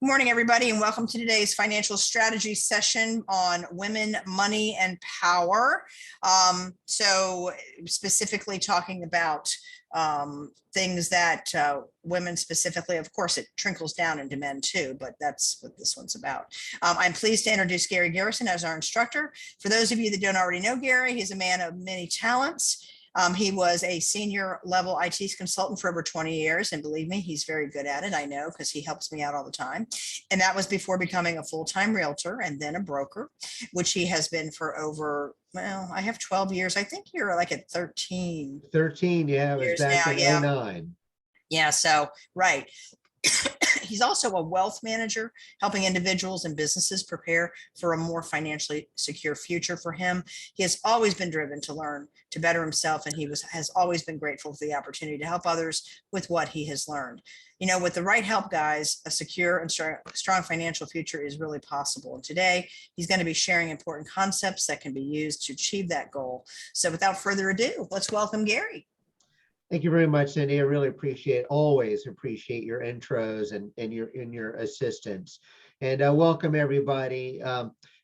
Good morning, everybody, and welcome to today's financial strategy session on women, money, and power. So specifically talking about things that women specifically, of course, it trickles down into men too, but that's what this one's about. I'm pleased to introduce Gary Garrison as our instructor. For those of you that don't already know Gary, he's a man of many talents. He was a senior level IT consultant for over 20 years. And believe me, he's very good at it. I know because he helps me out all the time. And that was before becoming a full-time realtor and then a broker, which he has been for over, well, I have 12 years. I think you're like at 13. 13, yeah, it was back now, in yeah. 09. Yeah, so, right. He's also a wealth manager, helping individuals and businesses prepare for a more financially secure future for him. He has always been driven to learn, to better himself, and has always been grateful for the opportunity to help others with what he has learned. You know, with the right help, guys, a secure and strong financial future is really possible. And today, he's going to be sharing important concepts that can be used to achieve that goal. So without further ado, let's welcome Gary. Thank you very much, Cindy. I really always appreciate your intros and your assistance. And welcome everybody.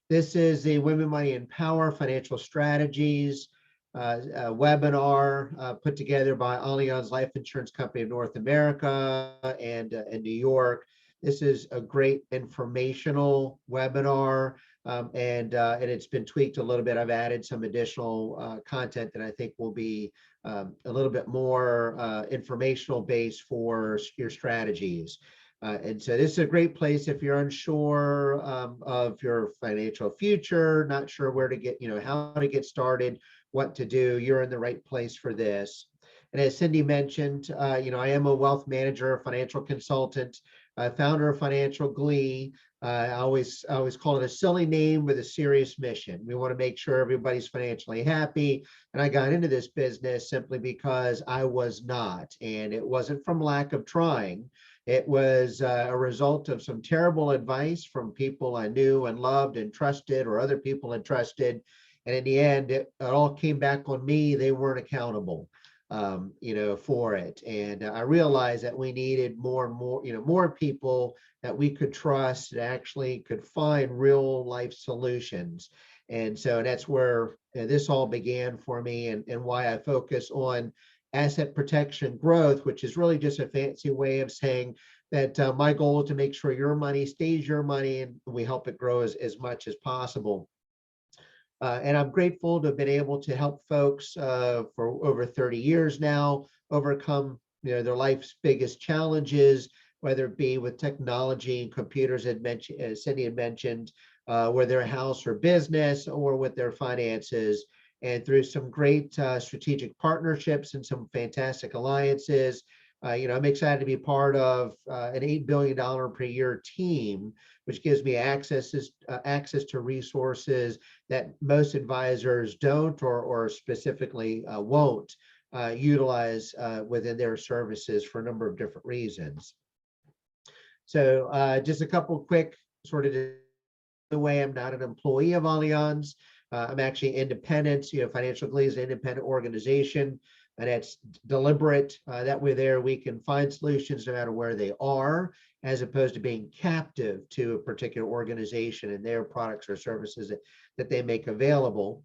This is the Women, Money, and Power Financial Strategies webinar put together by Allianz Life Insurance Company of North America and in New York. This is a great informational webinar, and it's been tweaked a little bit. I've added some additional content that I think will be a little bit more informational based for your strategies. And so this is a great place if you're unsure of your financial future, not sure where to get, how to get started, what to do. You're in the right place for this. And as Cindy mentioned, I am a wealth manager, financial consultant, founder of Financial Glee. I always call it a silly name with a serious mission. We want to make sure everybody's financially happy. And I got into this business simply because I was not, and it wasn't from lack of trying. It was a result of some terrible advice from people I knew and loved and trusted, or other people had trusted. And in the end, it all came back on me. They weren't accountable, for it. And I realized that we needed more and more, more people that we could trust that actually could find real life solutions. And so that's where this all began for me, and why I focus on asset protection growth, which is really just a fancy way of saying that my goal is to make sure your money stays your money, and we help it grow as much as possible. And I'm grateful to have been able to help folks for over 30 years now overcome their life's biggest challenges, whether it be with technology and computers, as Cindy had mentioned, with their house or business, or with their finances. And through some great strategic partnerships and some fantastic alliances, I'm excited to be part of an $8 billion per year team, which gives me access to resources that most advisors don't, or specifically won't utilize within their services for a number of different reasons. So just a couple quick sort of the way. I'm not an employee of Allianz. I'm actually independent. Financial Glee is an independent organization, and it's deliberate. That way there we can find solutions no matter where they are, as opposed to being captive to a particular organization and their products or services that they make available.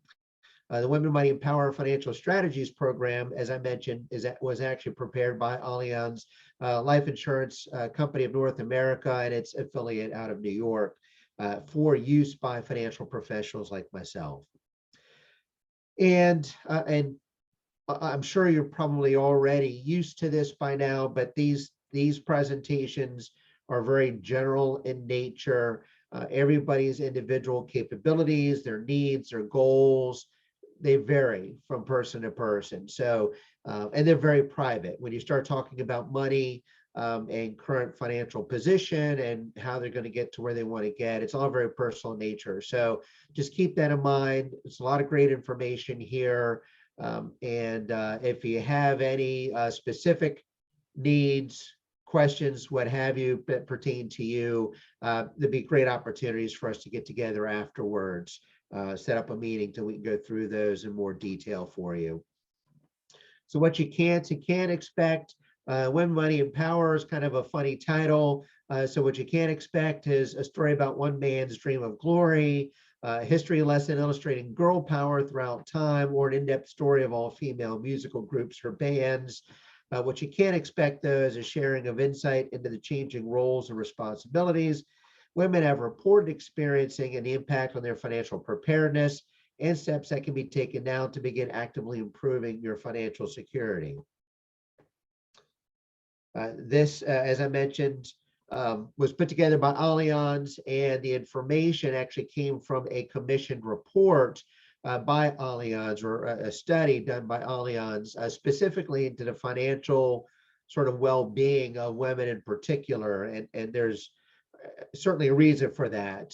The Women, Money, and Power Financial Strategies program, as I mentioned, was actually prepared by Allianz Life Insurance Company of North America and its affiliate out of New York, for use by financial professionals like myself. And I'm sure you're probably already used to this by now, but these presentations are very general in nature. Everybody's individual capabilities, their needs, their goals, they vary from person to person. So, and they're very private. When you start talking about money and current financial position and how they're going to get to where they want to get, it's all very personal in nature. So just keep that in mind. It's a lot of great information here. And if you have any specific needs, questions, what have you, that pertain to you, there'd be great opportunities for us to get together afterwards, set up a meeting so we can go through those in more detail for you. So what you can't expect, Women, Money, and Power is kind of a funny title. So what you can't expect is a story about one man's dream of glory, a history lesson illustrating girl power throughout time, or an in-depth story of all female musical groups or bands. What you can't expect, though, is a sharing of insight into the changing roles and responsibilities women have reported experiencing and the impact on their financial preparedness and steps that can be taken now to begin actively improving your financial security. This, as I mentioned, was put together by Allianz, and the information actually came from a commissioned report by Allianz, or a study done by Allianz, specifically into the financial sort of well-being of women in particular. And there's certainly a reason for that.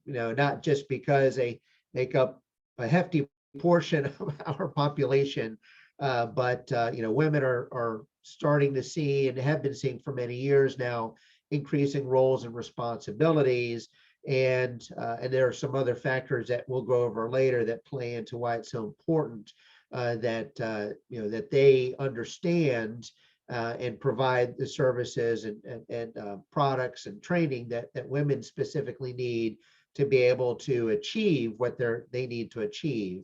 Not just because they make up a hefty portion of our population, but women are starting to see, and have been seeing for many years now, increasing roles and responsibilities. And there are some other factors that we'll go over later that play into why it's so important that they understand and provide the services and products and training that women specifically need to be able to achieve what they need to achieve.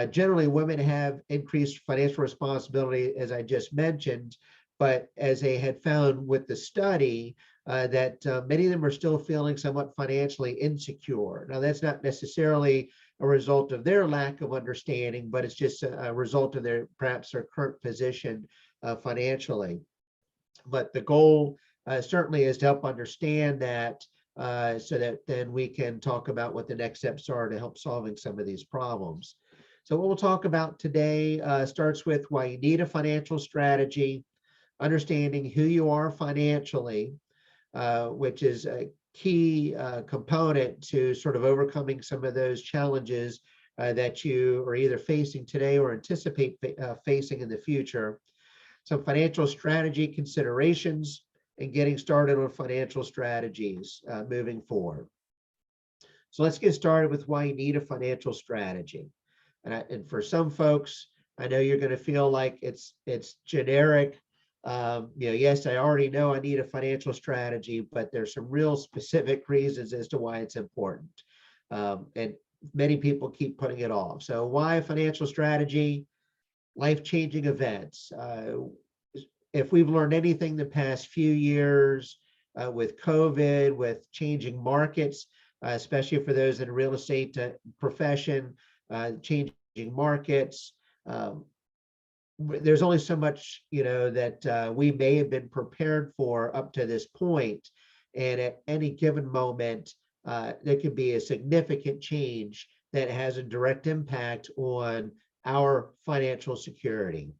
Generally, women have increased financial responsibility, as I just mentioned, but as they had found with the study, that many of them are still feeling somewhat financially insecure. Now, that's not necessarily a result of their lack of understanding, but it's just a result of perhaps their current position financially. But the goal certainly is to help understand that, so that then we can talk about what the next steps are to help solving some of these problems. So what we'll talk about today starts with why you need a financial strategy, understanding who you are financially, which is a key component to sort of overcoming some of those challenges that you are either facing today or anticipate facing in the future. Some financial strategy considerations, and getting started on financial strategies moving forward. So let's get started with why you need a financial strategy. And for some folks, I know you're going to feel like it's generic. Yes, I already know I need a financial strategy, but there's some real specific reasons as to why it's important. And many people keep putting it off. So why a financial strategy? Life-changing events. If we've learned anything the past few years with COVID, with changing markets, especially for those in the real estate profession, changing markets, there's only so much that we may have been prepared for up to this point. And at any given moment, there could be a significant change that has a direct impact on our financial security.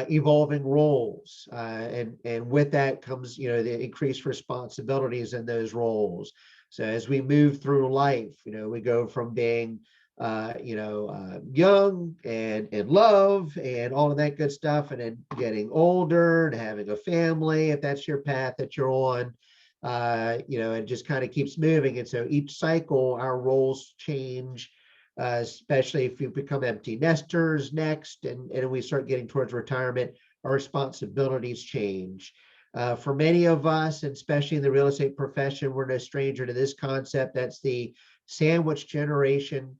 Evolving roles, and with that comes the increased responsibilities in those roles. So as we move through life, we go from being young and in love and all of that good stuff, and then getting older and having a family, if that's your path that you're on. It just kind of keeps moving. And so each cycle, our roles change, especially if you become empty nesters next, and we start getting towards retirement, our responsibilities change. For many of us, and especially in the real estate profession, we're no stranger to this concept. That's the sandwich generation.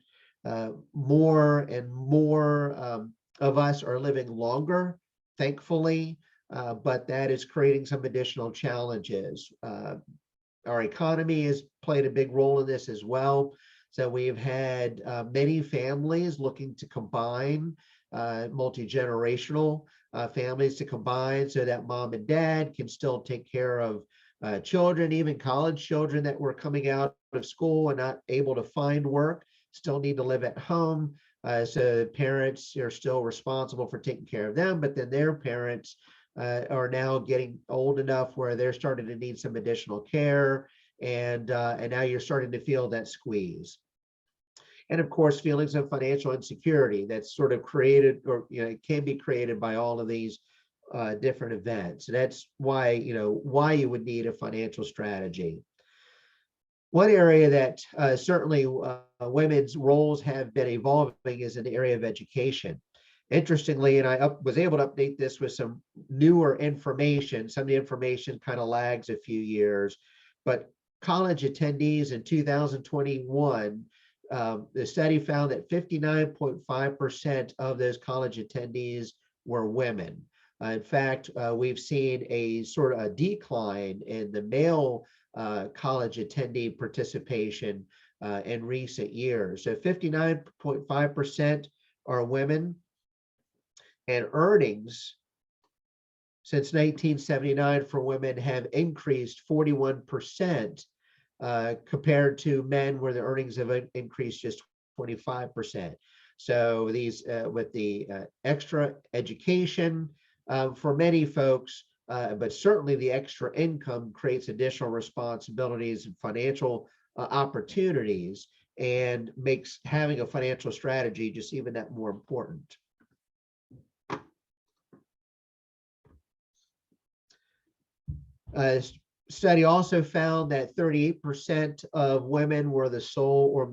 More and more of us are living longer, thankfully, but that is creating some additional challenges. Our economy has played a big role in this as well. So we've had many families looking to combine, multi-generational families to combine, so that mom and dad can still take care of children, even college children that were coming out of school and not able to find work, still need to live at home. So parents are still responsible for taking care of them, but then their parents are now getting old enough where they're starting to need some additional care. And now you're starting to feel that squeeze. And of course, feelings of financial insecurity that's sort of created, or it can be created by all of these different events. That's why why you would need a financial strategy. One area that certainly women's roles have been evolving is in the area of education. Interestingly, and I was able to update this with some newer information. Some of the information kind of lags a few years, but college attendees in 2021, the study found that 59.5% of those college attendees were women. In fact, we've seen a sort of a decline in the male college attendee participation in recent years. So 59.5% are women, and earnings since 1979 for women have increased 41% compared to men, where the earnings have increased just 25%. So these with the extra education for many folks, but certainly the extra income creates additional responsibilities and financial opportunities, and makes having a financial strategy just even that more important. Study also found that 38% of women were the sole or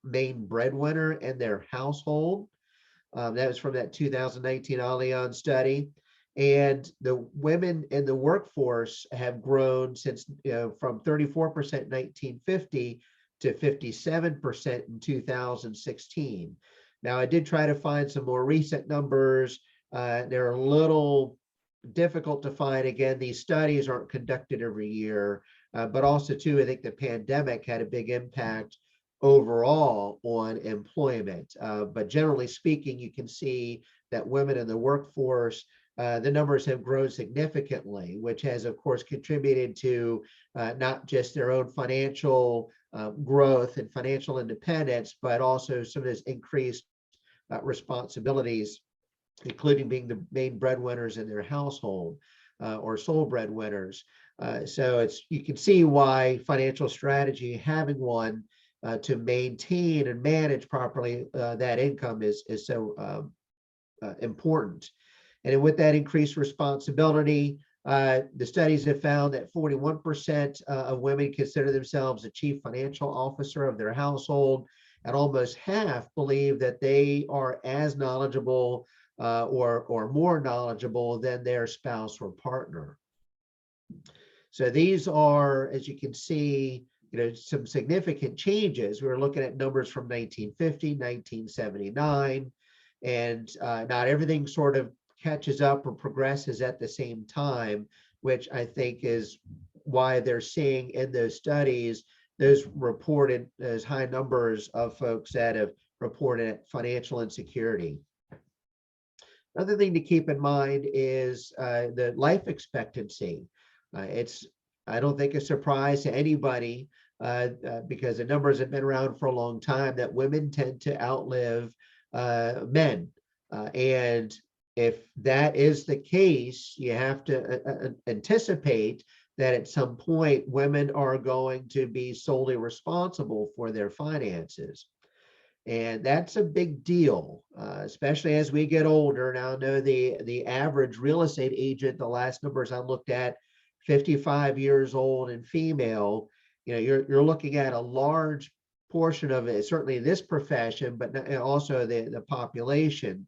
main breadwinner in their household. That was from that 2019 Allianz study. And the women in the workforce have grown since from 34% in 1950 to 57% in 2016. Now, I did try to find some more recent numbers. They're a little difficult to find. Again, these studies aren't conducted every year, but also too, I think the pandemic had a big impact overall on employment. But generally speaking, you can see that women in the workforce, the numbers have grown significantly, which has of course contributed to not just their own financial growth and financial independence, but also some of those increased responsibilities, including being the main breadwinners in their household or sole breadwinners. So you can see why financial strategy, having one to maintain and manage properly that income is so important. And with that increased responsibility, the studies have found that 41% of women consider themselves a chief financial officer of their household, and almost half believe that they are as knowledgeable or more knowledgeable than their spouse or partner. So these are, as you can see, some significant changes. We were looking at numbers from 1950, 1979, and not everything sort of catches up or progresses at the same time, which I think is why they're seeing in those studies those reported as high numbers of folks that have reported financial insecurity. Another thing to keep in mind is the life expectancy. It's, I don't think, a surprise to anybody because the numbers have been around for a long time that women tend to outlive men. And if that is the case, you have to anticipate that at some point women are going to be solely responsible for their finances. And that's a big deal, especially as we get older. Now, I know the average real estate agent, the last numbers I looked at, 55 years old and female, you're looking at a large portion of it, certainly this profession, but also the population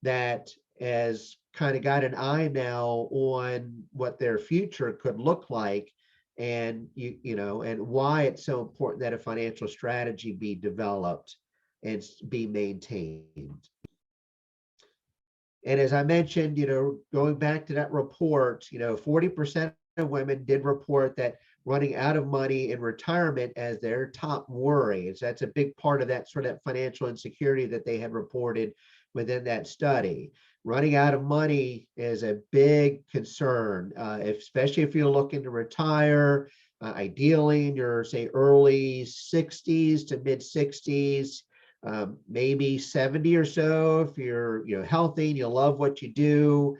that has kind of got an eye now on what their future could look like, and and why it's so important that a financial strategy be developed and be maintained. And as I mentioned, going back to that report, 40% of women did report that running out of money in retirement as their top worry. So that's a big part of that sort of financial insecurity that they had reported within that study. Running out of money is a big concern, especially if you're looking to retire, ideally in your, say, early 60s to mid 60s, maybe 70 or so if you're healthy and you love what you do.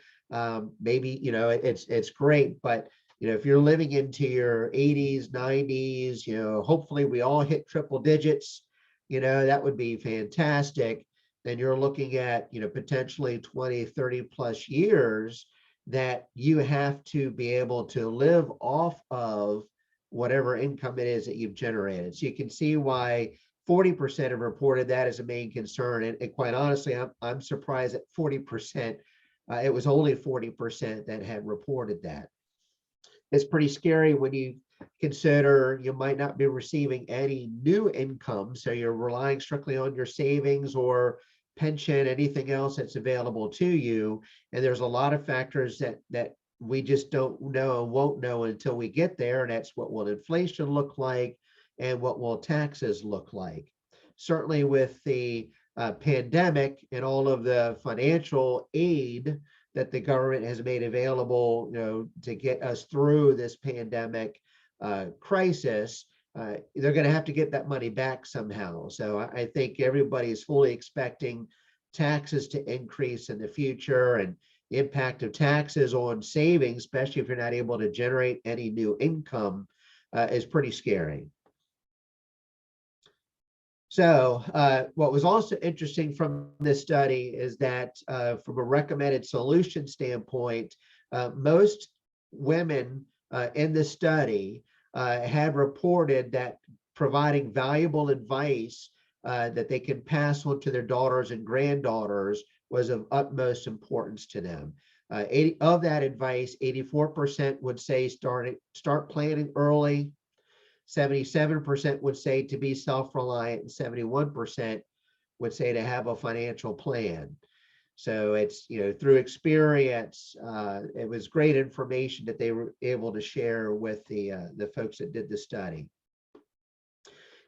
Maybe it's great, but if you're living into your 80s, 90s, hopefully we all hit triple digits, that would be fantastic. Then you're looking at potentially 20, 30 plus years that you have to be able to live off of whatever income it is that you've generated. So you can see why 40% have reported that as a main concern. And quite honestly, I'm surprised at 40%. It was only 40% that had reported that. It's pretty scary when you consider you might not be receiving any new income. So you're relying strictly on your savings or pension, anything else that's available to you. And there's a lot of factors that we just don't know and won't know until we get there. And that's what will inflation look like and what will taxes look like. Certainly with the pandemic and all of the financial aid that the government has made available, to get us through this pandemic crisis, they're going to have to get that money back somehow. So I think everybody is fully expecting taxes to increase in the future, and the impact of taxes on savings, especially if you're not able to generate any new income, is pretty scary. So what was also interesting from this study is that from a recommended solution standpoint, most women in the study had reported that providing valuable advice that they can pass on to their daughters and granddaughters was of utmost importance to them. Of that advice, 84% would say start planning early. 77% would say to be self-reliant, and 71% would say to have a financial plan. So it's, through experience, it was great information that they were able to share with the folks that did the study.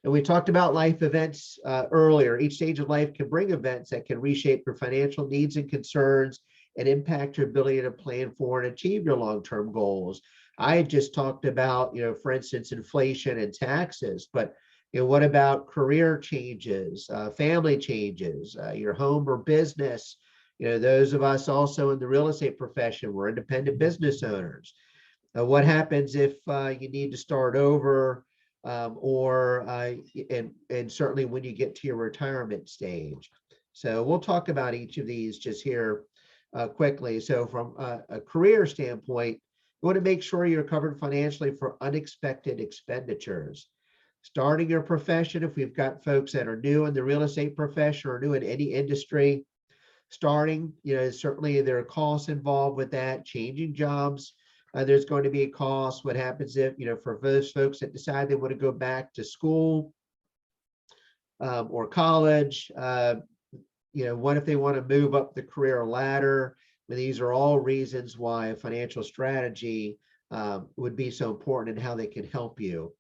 And we talked about life events earlier. Each stage of life can bring events that can reshape your financial needs and concerns and impact your ability to plan for and achieve your long-term goals. I just talked about, for instance, inflation and taxes, but what about career changes, family changes, your home or business? Those of us also in the real estate profession, we're independent business owners. What happens if you need to start over, and certainly when you get to your retirement stage? So we'll talk about each of these just here quickly. So from a career standpoint, you want to make sure you're covered financially for unexpected expenditures. Starting your profession, if we've got folks that are new in the real estate profession or new in any industry, starting, certainly there are costs involved with that. Changing jobs, there's going to be a cost. What happens if, for those folks that decide they want to go back to school or college, what if they want to move up the career ladder? These are all reasons why a financial strategy would be so important and how they can help you.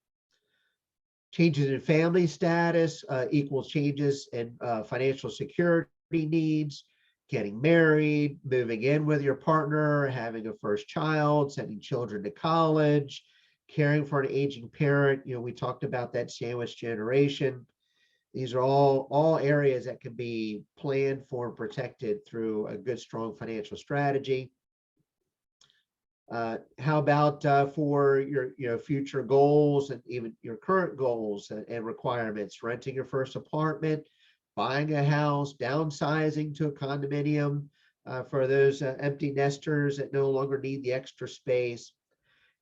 Changes in family status equals changes in financial security needs, getting married, moving in with your partner, having a first child, sending children to college, caring for an aging parent. We talked about that sandwich generation. These are all areas that can be planned for and protected through a good, strong financial strategy. How about for your future goals and even your current goals and requirements? Renting your first apartment, buying a house, downsizing to a condominium for those empty nesters that no longer need the extra space.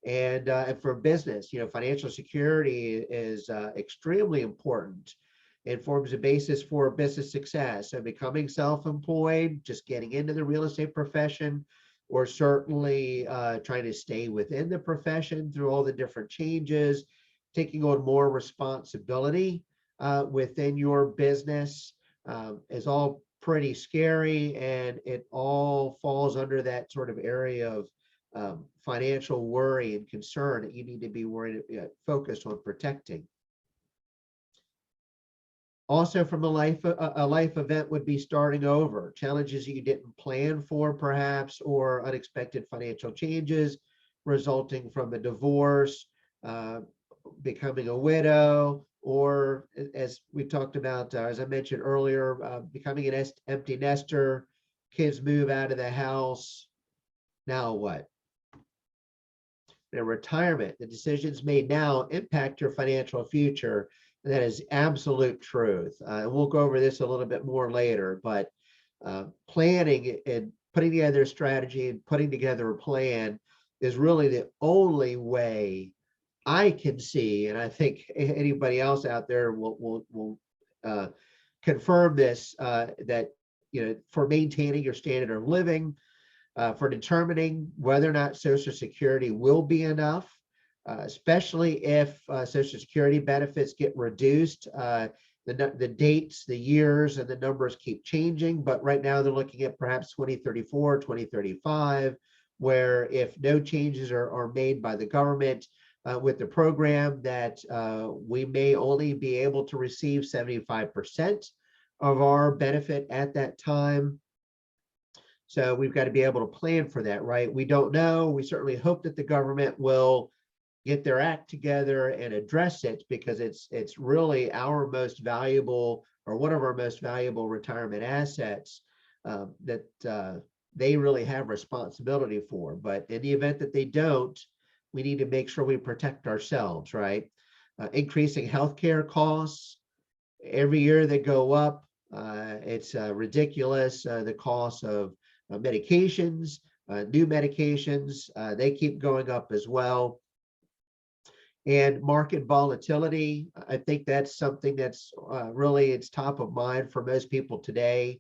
And for business, financial security is extremely important. It forms a basis for business success. So becoming self-employed, just getting into the real estate profession, or certainly trying to stay within the profession through all the different changes, taking on more responsibility within your business is all pretty scary, and it all falls under that sort of area of financial worry and concern that you need to be focused on protecting. Also, from a life event would be starting over, challenges you didn't plan for perhaps, or unexpected financial changes resulting from a divorce, becoming a widow, or as we talked about, as I mentioned earlier, becoming an empty nester, kids move out of the house. Now what? Retirement, the decisions made now impact your financial future. That is absolute truth. And we'll go over this a little bit more later, but planning and putting together a strategy and putting together a plan is really the only way I can see, and I think anybody else out there will confirm this, that, for maintaining your standard of living, for determining whether or not Social Security will be enough, especially if Social Security benefits get reduced. The dates, the years, and the numbers keep changing, but right now they're looking at perhaps 2034, 2035, where if no changes are made by the government with the program, that we may only be able to receive 75% of our benefit at that time. So we've got to be able to plan for that, right? We don't know. We certainly hope that the government will get their act together and address it, because it's really our most valuable, or one of our most valuable retirement assets that they really have responsibility for. But in the event that they don't, we need to make sure we protect ourselves, right? Increasing healthcare costs every year, they go up. It's ridiculous. The cost of medications, new medications, they keep going up as well. And market volatility, I think that's something that's really, it's top of mind for most people today.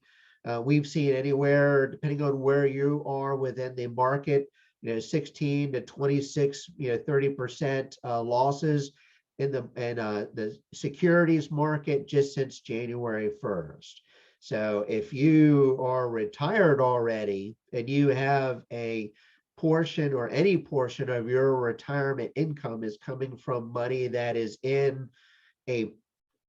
We've seen anywhere, depending on where you are within the market, 16 to 26, 30% losses in the securities market just since January 1st. So if you are retired already and you have a portion, or any portion of your retirement income is coming from money that is in a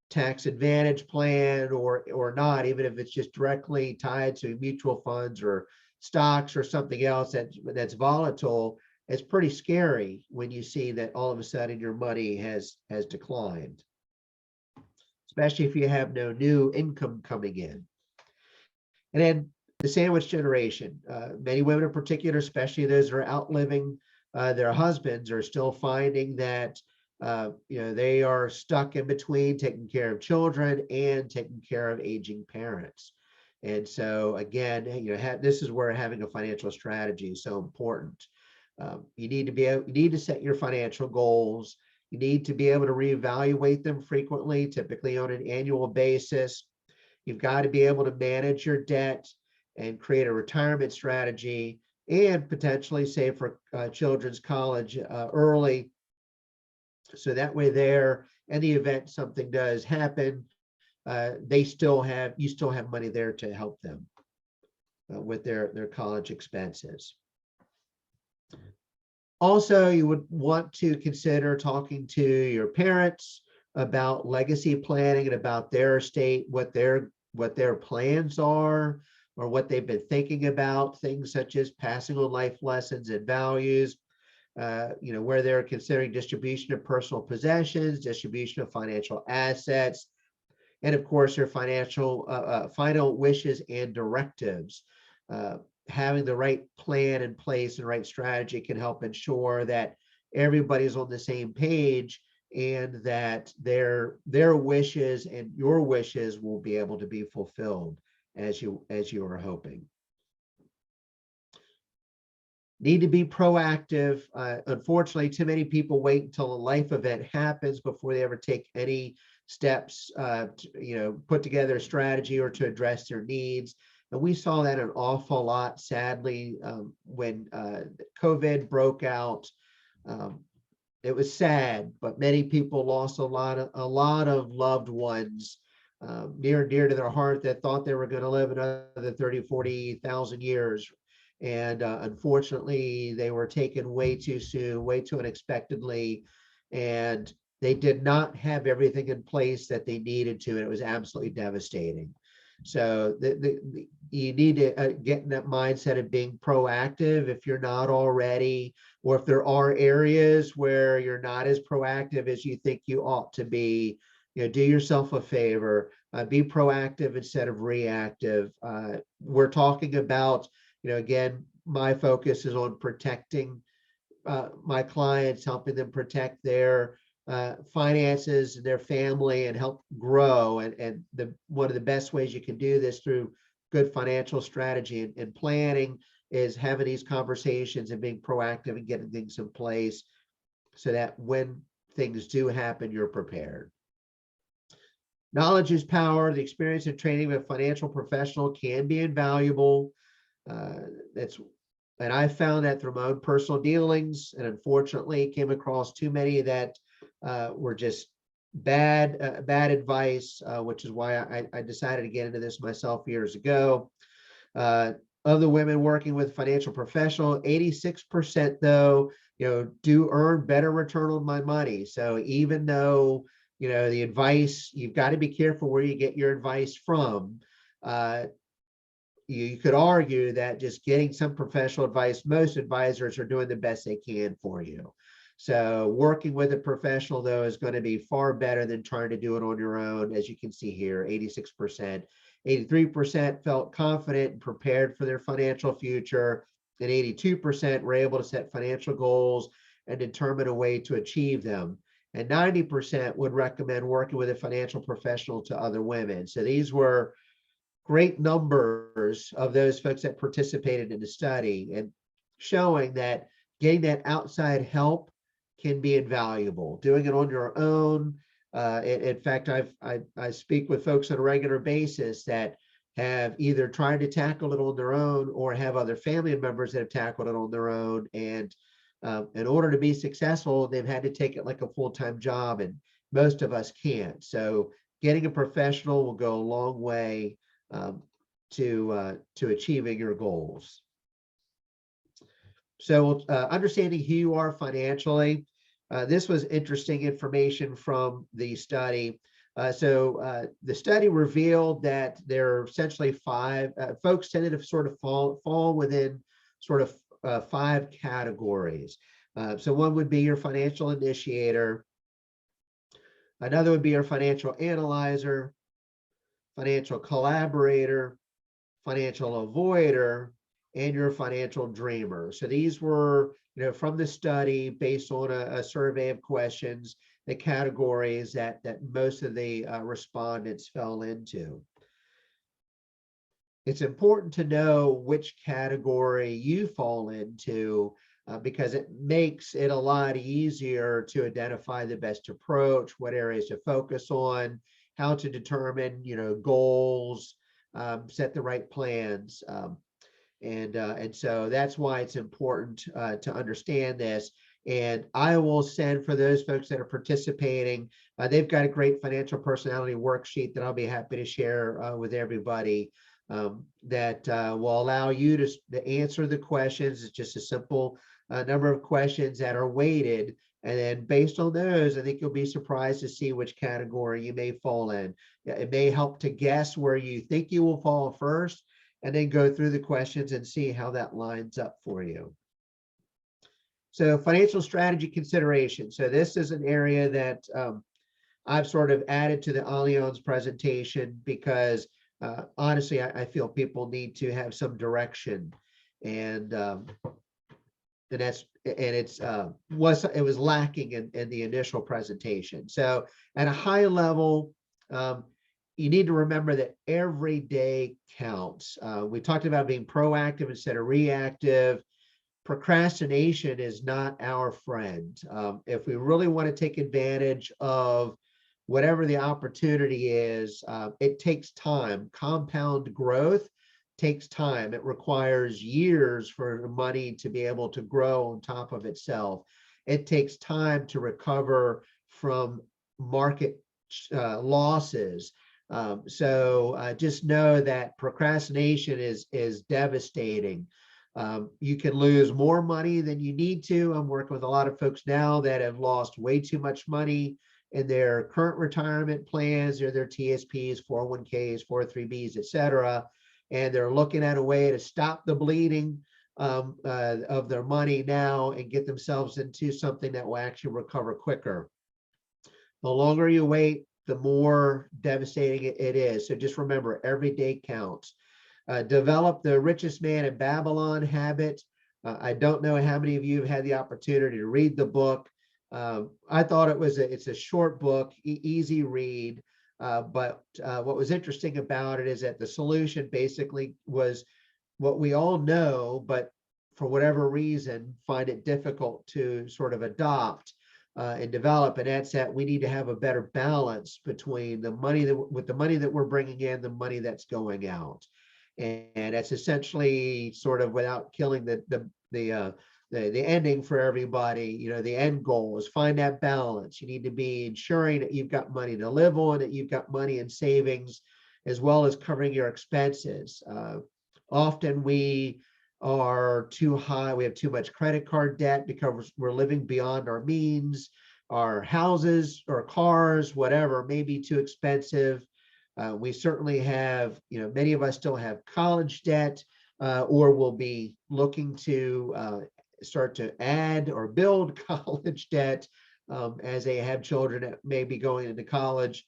tax advantage plan, or not, even if it's just directly tied to mutual funds or stocks or something else that's volatile, it's pretty scary when you see that all of a sudden your money has declined, especially if you have no new income coming in. And then the sandwich generation, many women in particular, especially those that are outliving their husbands, are still finding that they are stuck in between taking care of children and taking care of aging parents. And so again, this is where having a financial strategy is so important. You need to set your financial goals. You need to be able to reevaluate them frequently, typically on an annual basis. You've got to be able to manage your debt and create a retirement strategy, and potentially save for children's college early. So that way there, in the event something does happen, you still have money there to help them with their college expenses. Also, you would want to consider talking to your parents about legacy planning and about their estate, what their plans are, or what they've been thinking about, things such as passing on life lessons and values, where they're considering distribution of personal possessions, distribution of financial assets, and of course, their financial final wishes and directives. Having the right plan in place and right strategy can help ensure that everybody's on the same page, and that their wishes and your wishes will be able to be fulfilled as you are hoping. Need to be proactive. Unfortunately, too many people wait until a life event happens before they ever take any steps to put together a strategy or to address their needs. And we saw that an awful lot, sadly, when COVID broke out. It was sad, but many people lost a lot of loved ones near and dear to their heart, that thought they were going to live another 30, 40,000 years. And unfortunately, they were taken way too soon, way too unexpectedly. And they did not have everything in place that they needed to. And it was absolutely devastating. So you need to get in that mindset of being proactive if you're not already, or if there are areas where you're not as proactive as you think you ought to be. Do yourself a favor, be proactive instead of reactive. We're talking about, again, my focus is on protecting my clients, helping them protect their finances, their family, and help grow. And one of the best ways you can do this through good financial strategy and planning is having these conversations and being proactive and getting things in place. so that when things do happen, you're prepared. Knowledge is power. The experience and training of a financial professional can be invaluable. That's And I found that through my own personal dealings, and unfortunately came across too many that were just bad advice, which is why I decided to get into this myself years ago. Of the women working with financial professional, 86% though, do earn better return on my money. So even though, the advice, you've got to be careful where you get your advice from. You could argue that just getting some professional advice, most advisors are doing the best they can for you. So working with a professional, though, is going to be far better than trying to do it on your own. As you can see here, 86%, 83% felt confident and prepared for their financial future, and 82% were able to set financial goals and determine a way to achieve them. And 90% would recommend working with a financial professional to other women. So these were great numbers of those folks that participated in the study, and showing that getting that outside help can be invaluable. Doing it on your own. In fact, I speak with folks on a regular basis that have either tried to tackle it on their own or have other family members that have tackled it on their own. And in order to be successful, they've had to take it like a full-time job, and most of us can't. So getting a professional will go a long way to achieving your goals. So understanding who you are financially. This was interesting information from the study. The study revealed that there are essentially five folks tended to sort of fall within sort of 5 categories. So one would be your financial initiator. Another would be your financial analyzer, financial collaborator, financial avoider, and your financial dreamer. So these were, from the study based on a survey of questions, the categories that most of the respondents fell into. It's important to know which category you fall into because it makes it a lot easier to identify the best approach, what areas to focus on, how to determine, goals, set the right plans. And so that's why it's important to understand this. And I will send, for those folks that are participating, they've got a great financial personality worksheet that I'll be happy to share with everybody that will allow you to answer the questions. It's just a simple number of questions that are weighted. And then based on those, I think you'll be surprised to see which category you may fall in. It may help to guess where you think you will fall first, and then go through the questions and see how that lines up for you. So financial strategy consideration. So this is an area that I've sort of added to the Allianz presentation because honestly, I feel people need to have some direction, and it was lacking in the initial presentation. So at a high level, you need to remember that every day counts. We talked about being proactive instead of reactive. Procrastination is not our friend. If we really want to take advantage of whatever the opportunity is, it takes time. Compound growth takes time. It requires years for the money to be able to grow on top of itself. It takes time to recover from market losses. So just know that procrastination is devastating. You can lose more money than you need to. I'm working with a lot of folks now that have lost way too much money in their current retirement plans or their TSPs, 401ks, 403bs, et cetera. And they're looking at a way to stop the bleeding of their money now and get themselves into something that will actually recover quicker. The longer you wait, the more devastating it is. So just remember, every day counts. Develop the richest man in Babylon habit. I don't know how many of you have had the opportunity to read the book. I thought it's a short book, easy read. But what was interesting about it is that the solution basically was what we all know, but for whatever reason, find it difficult to sort of adopt. and develop, and that's that we need to have a better balance between the money that we're bringing in, the money that's going out, and that's essentially sort of without killing the ending for everybody. You know, the end goal is find that balance. You need to be ensuring that you've got money to live on, that you've got money in savings, as well as covering your expenses. Often we are too high. We have too much credit card debt because we're living beyond our means. Our houses or cars, whatever, may be too expensive. We certainly have, many of us still have college debt, or will be looking to start to add or build college debt as they have children that may be going into college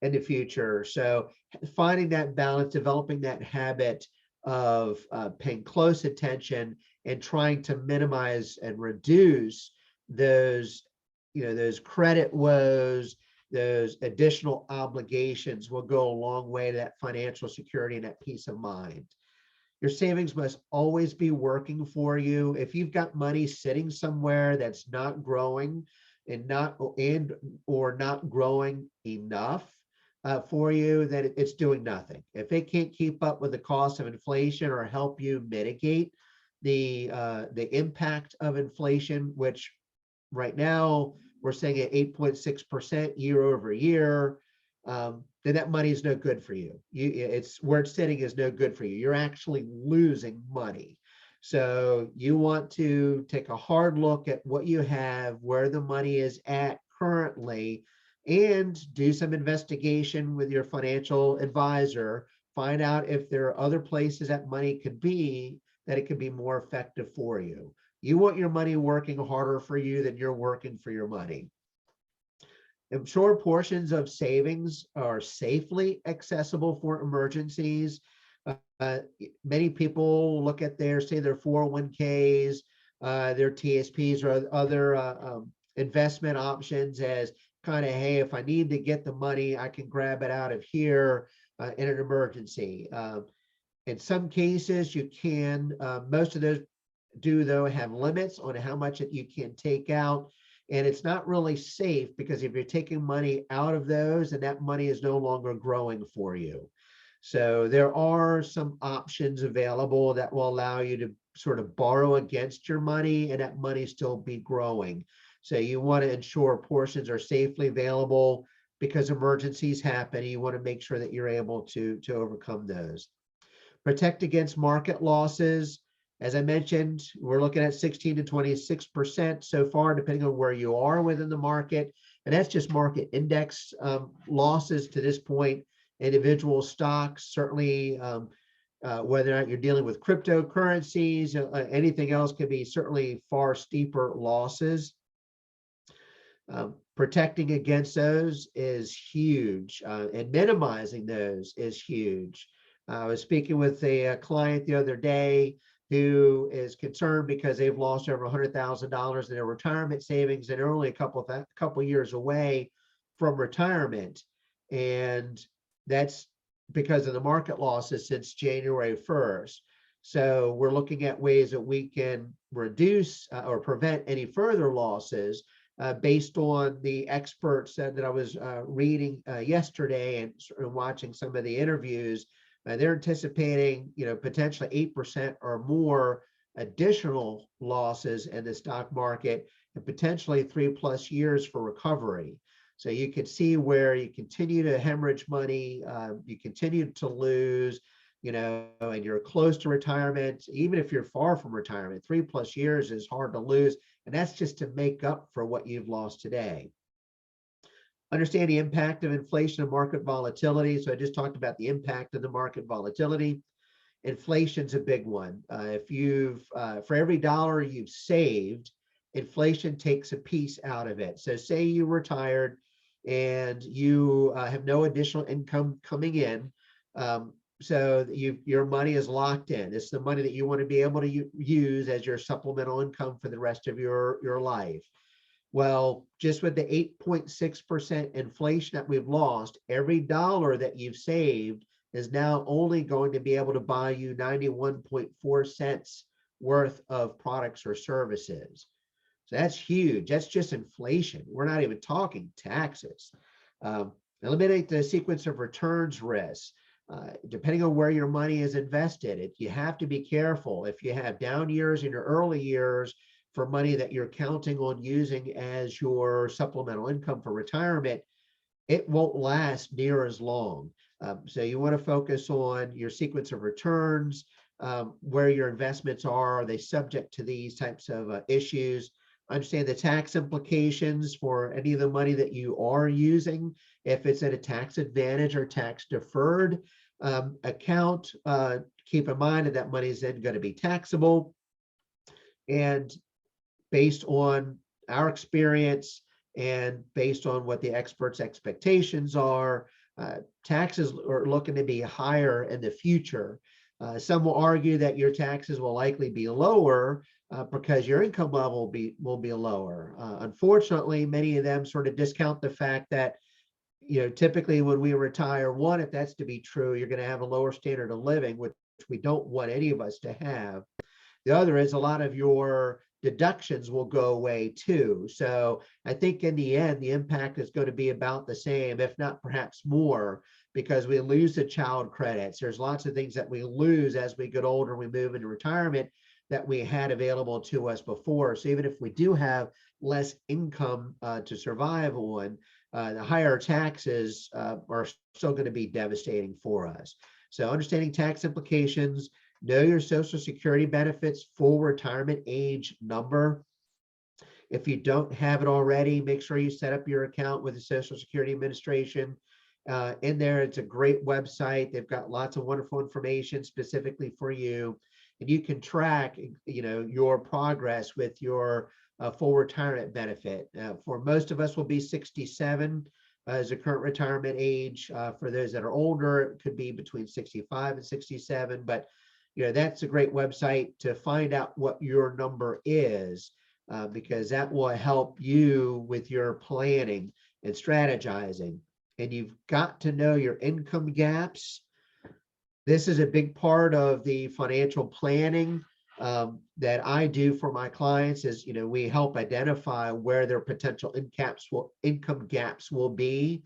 in the future. So finding that balance, developing that habit of paying close attention and trying to minimize and reduce those, those credit woes, those additional obligations will go a long way to that financial security and that peace of mind. Your savings must always be working for you. If you've got money sitting somewhere that's not growing or not growing enough for you, that it's doing nothing. If it can't keep up with the cost of inflation or help you mitigate the impact of inflation, which right now we're saying at 8.6% year over year, then that money is no good for you. It's where it's sitting is no good for you. You're actually losing money. So you want to take a hard look at what you have, where the money is at currently, and do some investigation with your financial advisor. Find out if there are other places that money could be, that it could be more effective for you. You want your money working harder for you than you're working for your money. Ensure portions of savings are safely accessible for emergencies. Many people look at their 401ks, their TSPs or other investment options as kind of, hey, if I need to get the money, I can grab it out of here in an emergency. In some cases, you can. Most of those do, though, have limits on how much that you can take out. And it's not really safe because if you're taking money out of those, and that money is no longer growing for you. So there are some options available that will allow you to sort of borrow against your money and that money still be growing. So you want to ensure portions are safely available because emergencies happen. You want to make sure that you're able to overcome those. Protect against market losses. As I mentioned, we're looking at 16 to 26% so far, depending on where you are within the market. And that's just market index losses to this point. Individual stocks, certainly, whether or not you're dealing with cryptocurrencies, anything else can be certainly far steeper losses. Protecting against those is huge, and minimizing those is huge. I was speaking with a client the other day who is concerned because they've lost over $100,000 in their retirement savings and they're only a couple years away from retirement. And that's because of the market losses since January 1st. So we're looking at ways that we can reduce or prevent any further losses based on the experts that I was reading yesterday and watching some of the interviews. They're anticipating, potentially 8% or more additional losses in the stock market and potentially 3+ years for recovery. So you can see where you continue to hemorrhage money, you continue to lose, and you're close to retirement. Even if you're far from retirement, 3+ years is hard to lose. And that's just to make up for what you've lost today. Understand the impact of inflation and market volatility. So I just talked about the impact of the market volatility. Inflation's a big one. If you've, for every dollar you've saved, inflation takes a piece out of it. So say you retired and you have no additional income coming in. So your money is locked in. It's the money that you want to be able to use as your supplemental income for the rest of your life. Well, just with the 8.6% inflation that we've lost, every dollar that you've saved is now only going to be able to buy you 91.4 cents worth of products or services. So that's huge. That's just inflation. We're not even talking taxes. Eliminate the sequence of returns risks. Depending on where your money is invested, you have to be careful. If you have down years in your early years for money that you're counting on using as your supplemental income for retirement, it won't last near as long. So you want to focus on your sequence of returns, where your investments are they subject to these types of issues? Understand the tax implications for any of the money that you are using, if it's at a tax advantage or tax deferred account. Keep in mind that money is then going to be taxable. And based on our experience and based on what the experts' expectations are, taxes are looking to be higher in the future. Some will argue that your taxes will likely be lower because your income level will be lower. Unfortunately, many of them sort of discount the fact that, typically when we retire, one, if that's to be true, you're going to have a lower standard of living, which we don't want any of us to have. The other is a lot of your deductions will go away too. So I think in the end, the impact is going to be about the same, if not perhaps more, because we lose the child credits. There's lots of things that we lose as we get older, we move into retirement that we had available to us before. So even if we do have less income to survive on, the higher taxes are still going to be devastating for us. So understanding tax implications, know your Social Security benefits full retirement age number. If you don't have it already, make sure you set up your account with the Social Security Administration. In there, it's a great website. They've got lots of wonderful information specifically for you. And you can track, your progress with your full retirement benefit. For most of us will be 67 as a current retirement age. For those that are older, it could be between 65 and 67, but that's a great website to find out what your number is, because that will help you with your planning and strategizing. And you've got to know your income gaps. This is a big part of the financial planning that I do for my clients is, we help identify where their potential income gaps will be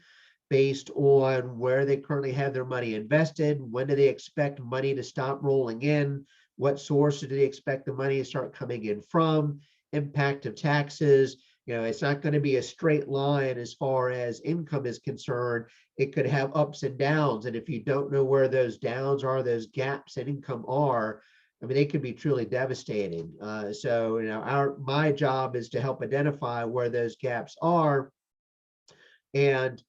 based on where they currently have their money invested. When do they expect money to stop rolling in? What source do they expect the money to start coming in from? Impact of taxes. It's not going to be a straight line as far as income is concerned. It could have ups and downs. And if you don't know where those downs are, those gaps in income are, they could be truly devastating. So, my job is to help identify where those gaps are and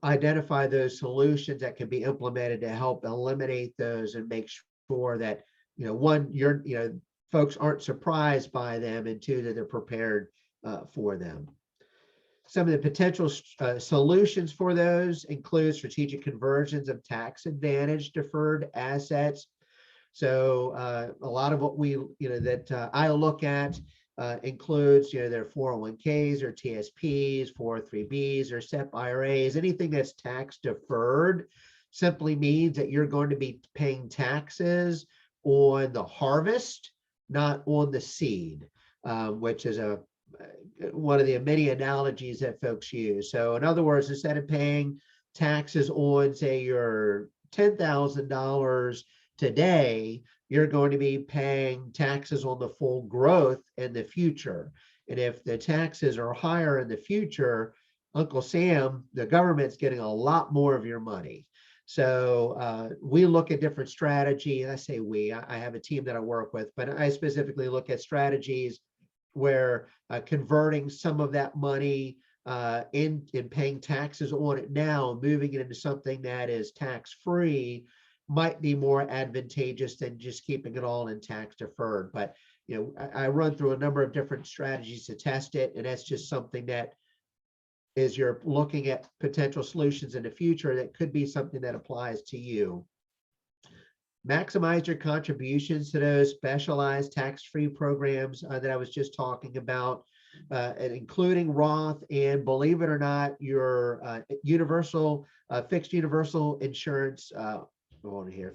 identify those solutions that can be implemented to help eliminate those and make sure that, one, folks aren't surprised by them, and two, that they're prepared for them. Some of the potential solutions for those include strategic conversions of tax advantage deferred assets. So a lot of what I look at includes, their 401ks or TSPs, 403bs or SEP IRAs. Anything that's tax deferred simply means that you're going to be paying taxes on the harvest, not on the seed, which is one of the many analogies that folks use. So in other words, instead of paying taxes on, say, your $10,000 today, you're going to be paying taxes on the full growth in the future. And if the taxes are higher in the future, Uncle Sam, the government's getting a lot more of your money. So we look at different strategies. I say I have a team that I work with, but I specifically look at strategies where converting some of that money in paying taxes on it now, moving it into something that is tax-free might be more advantageous than just keeping it all in tax deferred. But I run through a number of different strategies to test it, and that's just something that is, you're looking at potential solutions in the future, that could be something that applies to you. Maximize your contributions to those specialized tax-free programs that I was just talking about, and including Roth, and believe it or not, your fixed universal insurance,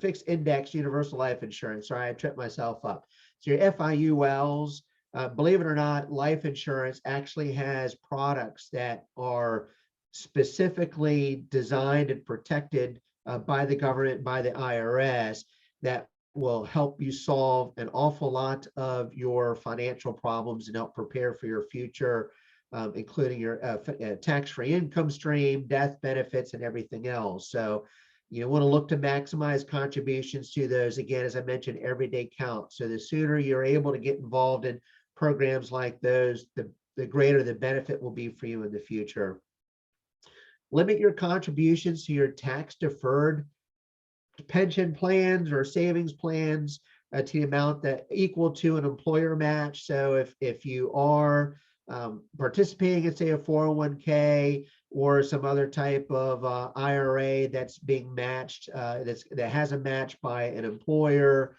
fixed index universal life insurance. Sorry, I tripped myself up. So your FIULs, believe it or not, life insurance actually has products that are specifically designed and protected by the government, by the IRS, that will help you solve an awful lot of your financial problems and help prepare for your future, including your tax-free income stream, death benefits, and everything else. So you want to look to maximize contributions to those. Again, as I mentioned, every day counts. So the sooner you're able to get involved in programs like those, the greater the benefit will be for you in the future. Limit your contributions to your tax-deferred pension plans or savings plans to the amount that equal to an employer match. So if you are participating in, say, a 401k or some other type of IRA that's being matched, that has a match by an employer,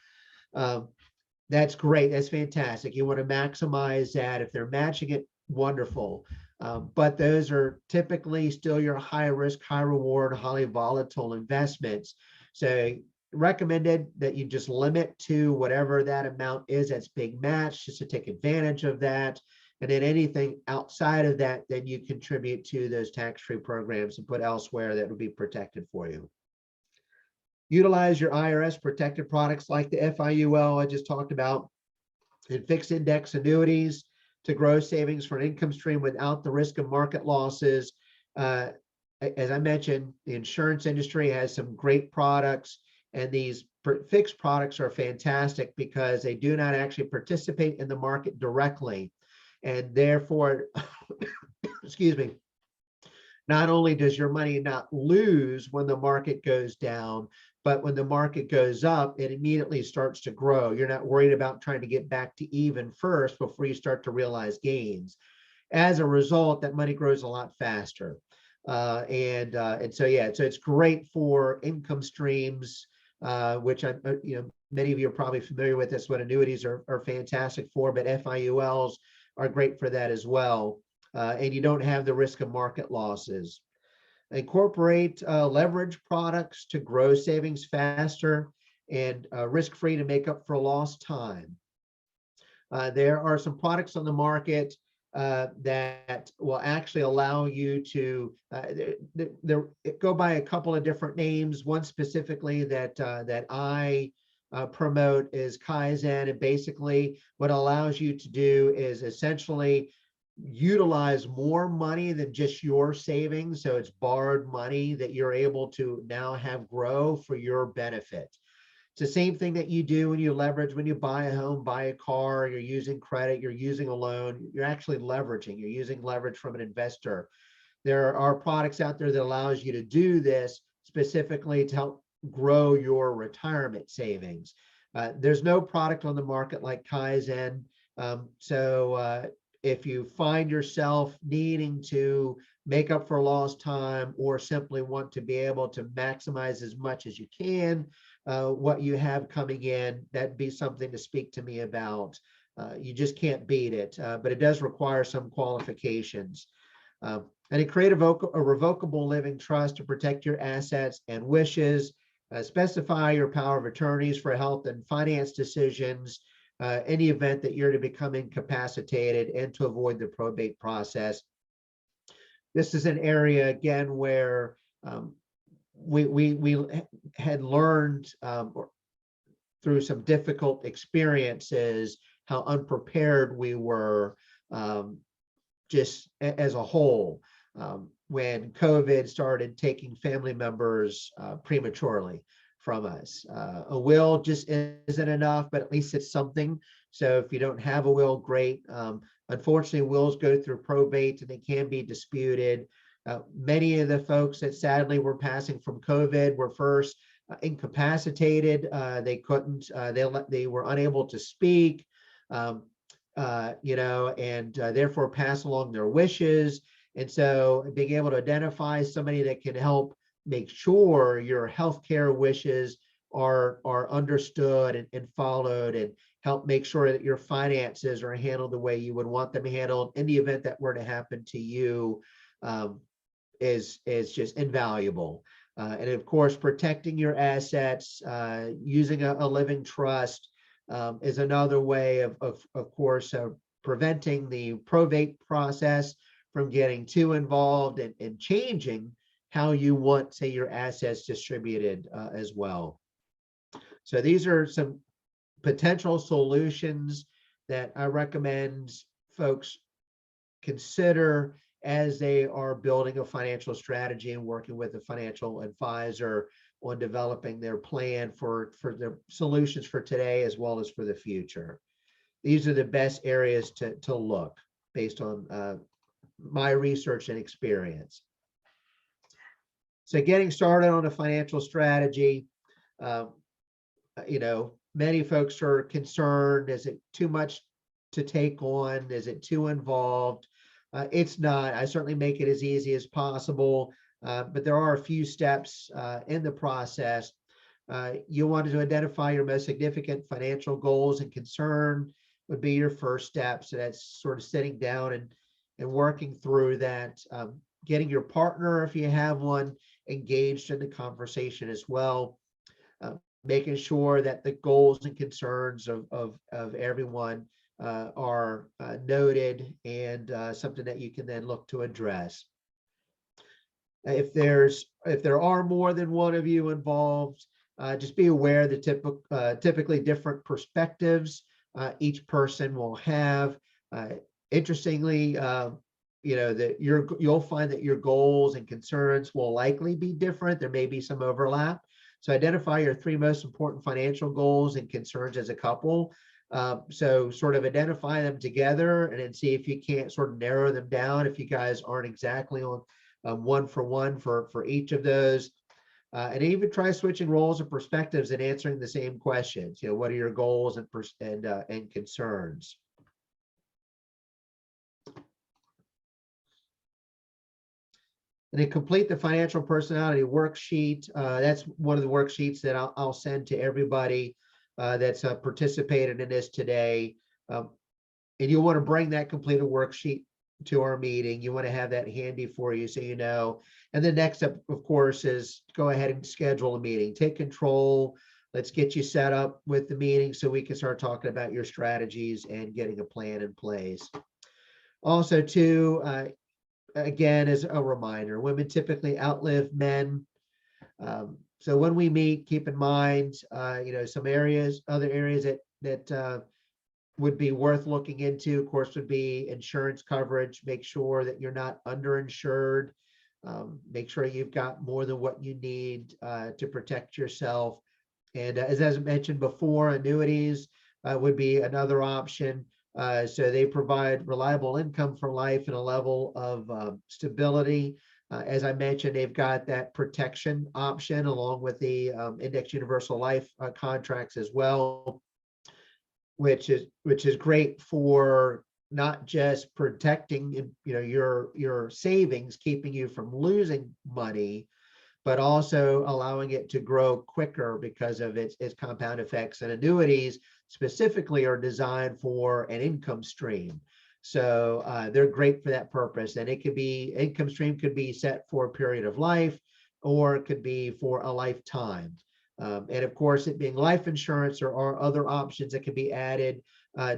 that's great. That's fantastic. You want to maximize that. If they're matching it, wonderful. But those are typically still your high risk, high reward, highly volatile investments. So recommended that you just limit to whatever that amount is that's being matched, just to take advantage of that. And then anything outside of that, then you contribute to those tax-free programs and put elsewhere that will be protected for you. Utilize your IRS protected products like the FIUL I just talked about, and fixed index annuities to grow savings for an income stream without the risk of market losses. As I mentioned, the insurance industry has some great products, and these fixed products are fantastic because they do not actually participate in the market directly. And therefore, excuse me, not only does your money not lose when the market goes down, but when the market goes up, it immediately starts to grow. You're not worried about trying to get back to even first before you start to realize gains. As a result, that money grows a lot faster. And so, yeah, so it's great for income streams, which many of you are probably familiar with. That's what annuities are fantastic for, but FIULs are great for that as well. And you don't have the risk of market losses. Incorporate leverage products to grow savings faster and risk-free to make up for lost time. There are some products on the market that will actually allow you to go by a couple of different names. One specifically that I promote is Kaizen, and basically what it allows you to do is essentially utilize more money than just your savings. So it's borrowed money that you're able to now have grow for your benefit. It's the same thing that you do when you leverage, when you buy a home, buy a car, you're using credit, you're using a loan, you're actually leveraging, you're using leverage from an investor. There are products out there that allows you to do this specifically to help grow your retirement savings. There's no product on the market like Kaizen. If you find yourself needing to make up for lost time or simply want to be able to maximize as much as you can what you have coming in, that'd be something to speak to me about. You just can't beat it, but it does require some qualifications. And it create a revocable living trust to protect your assets and wishes. Specify your power of attorneys for health and finance decisions, any event that you're to become incapacitated, and to avoid the probate process. This is an area, again, where we had learned through some difficult experiences how unprepared we were just as a whole when COVID started taking family members prematurely from us. A will just isn't enough, but at least it's something. So if you don't have a will, great. Unfortunately, wills go through probate and they can be disputed. Many of the folks that sadly were passing from COVID were first incapacitated. They couldn't, they were unable to speak, and therefore pass along their wishes. And so being able to identify somebody that can help make sure your healthcare wishes are understood and followed, and help make sure that your finances are handled the way you would want them handled in the event that were to happen to you, is just invaluable. And of course, protecting your assets, using a living trust is another way of course, preventing the probate process from getting too involved and changing how you want, say, your assets distributed as well. So these are some potential solutions that I recommend folks consider as they are building a financial strategy and working with a financial advisor on developing their plan for their solutions for today as well as for the future. These are the best areas to look based on my research and experience. So getting started on a financial strategy, many folks are concerned, is it too much to take on? Is it too involved? It's not. I certainly make it as easy as possible, but there are a few steps in the process. You want to identify your most significant financial goals and concern would be your first step. So that's sort of sitting down and working through that, getting your partner, if you have one, engaged in the conversation as well, making sure that the goals and concerns of everyone are noted and something that you can then look to address. If there are more than one of you involved, just be aware that typically different perspectives each person will have. Interestingly, that you'll find that your goals and concerns will likely be different. There may be some overlap. So identify your 3 most important financial goals and concerns as a couple. So sort of identify them together and then see if you can't sort of narrow them down if you guys aren't exactly on one for each of those. And even try switching roles and perspectives and answering the same questions. What are your goals and concerns? And then complete the financial personality worksheet. That's one of the worksheets that I'll send to everybody that's participated in this today. And you'll want to bring that completed worksheet to our meeting. You want to have that handy for you so you know. And the next step, of course, is go ahead and schedule a meeting. Take control. Let's get you set up with the meeting so we can start talking about your strategies and getting a plan in place. Also, too, again, as a reminder, women typically outlive men. So when we meet, keep in mind, some other areas that would be worth looking into, of course, would be insurance coverage. Make sure that you're not underinsured. Make sure you've got more than what you need to protect yourself. And as I mentioned before, annuities would be another option. So they provide reliable income for life and a level of stability. As I mentioned, they've got that protection option along with the Index Universal Life contracts as well, which is great for not just protecting your savings, keeping you from losing money, but also allowing it to grow quicker because of its compound effects. And annuities specifically are designed for an income stream. So they're great for that purpose. And income stream could be set for a period of life, or it could be for a lifetime. And of course, it being life insurance, there are other options that can be added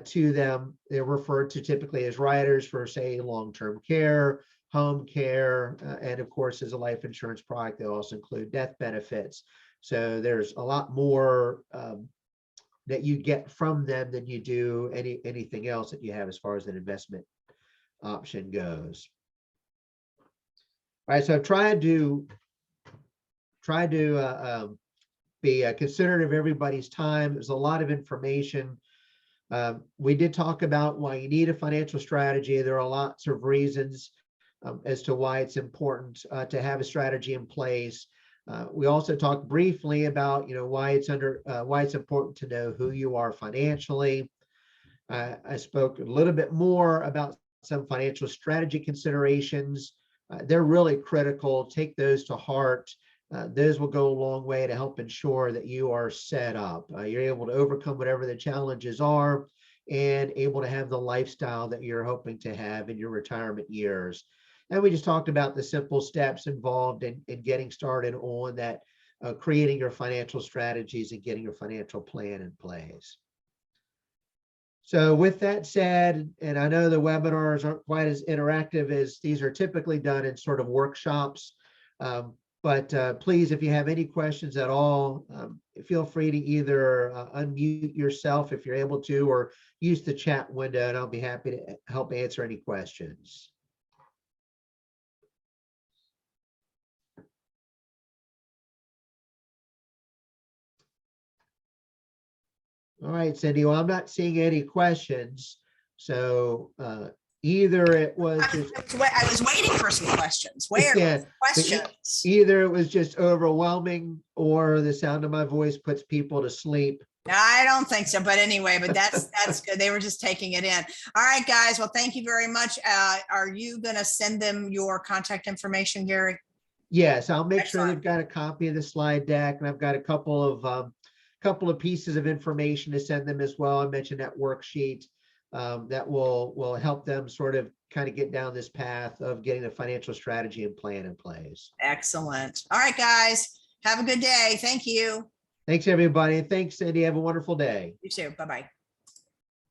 to them. They're referred to typically as riders for, say, long-term care, home care, and of course, as a life insurance product, they also include death benefits. So there's a lot more that you get from them than you do anything else that you have as far as an investment option goes. All right, so try to be considerate of everybody's time. There's a lot of information. We did talk about why you need a financial strategy. There are lots of reasons as to why it's important to have a strategy in place. We also talked briefly about why it's important to know who you are financially. I spoke a little bit more about some financial strategy considerations. They're really critical. Take those to heart. Those will go a long way to help ensure that you are set up. You're able to overcome whatever the challenges are and able to have the lifestyle that you're hoping to have in your retirement years. And we just talked about the simple steps involved in getting started on that, creating your financial strategies and getting your financial plan in place. So with that said, and I know the webinars aren't quite as interactive as these are typically done in sort of workshops. But please, if you have any questions at all, feel free to either unmute yourself if you're able to, or use the chat window, and I'll be happy to help answer any questions. All right, Cindy, well, I'm not seeing any questions. So either it was just, I was waiting for some questions. Where yeah, questions? either it was just overwhelming, or the sound of my voice puts people to sleep. I don't think so, but anyway, but that's good. They were just taking it in. All right, guys. Well, thank you very much. Are you going to send them your contact information, Gary? Yes, I'll make sure Excellent. they've got a copy of the slide deck, and I've got a couple of pieces of information to send them as well. I mentioned that worksheet that will help them sort of kind of get down this path of getting a financial strategy and plan in place. Excellent. All right, guys. Have a good day. Thank you. Thanks, everybody. And thanks, Cindy. Have a wonderful day. You too. Bye-bye.